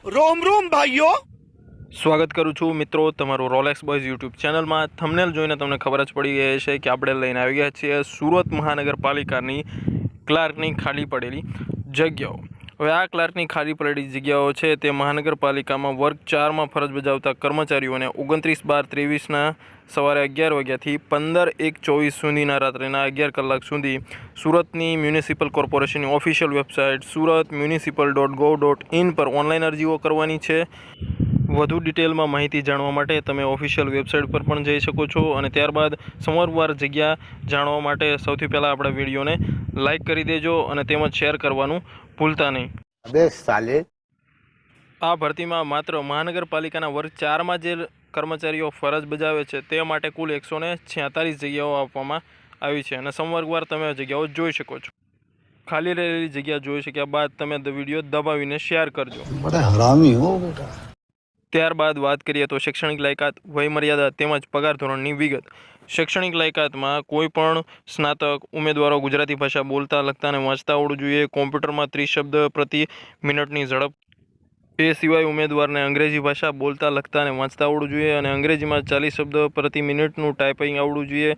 रोम रोम भाइयों, સ્વાગત કરું છું મિત્રો તમારું રોલેક્સ બોયઝ યુટ્યુબ ચેનલમાં। થંબનેલ જોઈને તમને ખબર જ પડી ગઈ છે કે આપણે લઈને આવી ગયા છીએ સુરત મહાનગરપાલિકાની ક્લાર્કની ખાલી પડેલી જગ્યાઓ। હવે આ ક્લાર્કની ખાલી પડેલી જગ્યાઓ છે તે મહાનગરપાલિકામાં વર્ગ 4માં ફરજ બજાવતા કર્મચારીઓને 29/12/23ના સવારે 11 વાગ્યાથી 15/1/24 સુધીના રાત્રિના 11 કલાક સુધી સુરતની મ્યુનિસિપલ કોર્પોરેશનની ઓફિશિયલ વેબસાઇટ suratmunicipal.gov.in પર ઓનલાઈન અરજીઓ કરવાની છે। વધુ ડિટેલમાં માહિતી જાણવા માટે તમે ઓફિશિયલ વેબસાઇટ પર પણ જઈ શકો છો અને ત્યારબાદ સમયવાર જગ્યા જાણવા માટે સૌથી પહેલાં આપણા વિડીયોને લાઇક કરી દેજો અને તેમજ શેર કરવાનું ભૂલતા નહીં। અબે સાલે આ ભરતીમાં માત્ર મહાનગરપાલિકાના વર્ગ 4માં જે કર્મચારીઓ ફરજ બજાવે છે તે માટે કુલ 146 જગ્યાઓ આપવામાં આવી છે અને સમયવાર તમે જગ્યાઓ જોઈ શકો છો। ખાલી રહેલી જગ્યા જોઈ શક્યા બાદ તમે વિડીયો દબાવીને શેર કરજો। બડા હરામી હો બેટા। ત્યારબાદ વાત કરીએ તો શૈક્ષણિક લાયકાત, વયમર્યાદા તેમજ પગાર ધોરણની વિગત। શૈક્ષણિક લાયકાતમાં કોઈ પણ સ્નાતક ઉમેદવારો ગુજરાતી ભાષા બોલતા લખતા અને વાંચતા આવડવું જોઈએ। કોમ્પ્યુટરમાં 30 શબ્દ પ્રતિ મિનિટની ઝડપ। એ સિવાય ઉમેદવારને અંગ્રેજી ભાષા બોલતા લખતા અને વાંચતા આવડવું જોઈએ અને અંગ્રેજીમાં 40 શબ્દ પ્રતિ મિનિટનું ટાઈપિંગ આવડવું જોઈએ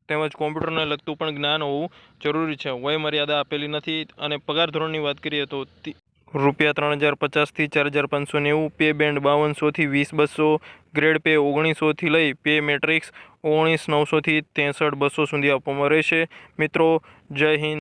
તેમજ કોમ્પ્યુટરને લગતું પણ જ્ઞાન હોવું જરૂરી છે। વયમર્યાદા આપેલી નથી અને પગાર ધોરણની વાત કરીએ તો ₹3050 થી 4590, પે બેન્ડ 5200 થી 20200, ગ્રેડ પે 1900 થી લઈ પે મેટ્રિક્સ 19900 થી 63200 સુધી આપવામાં રહેશે। મિત્રો, જય હિન્દ।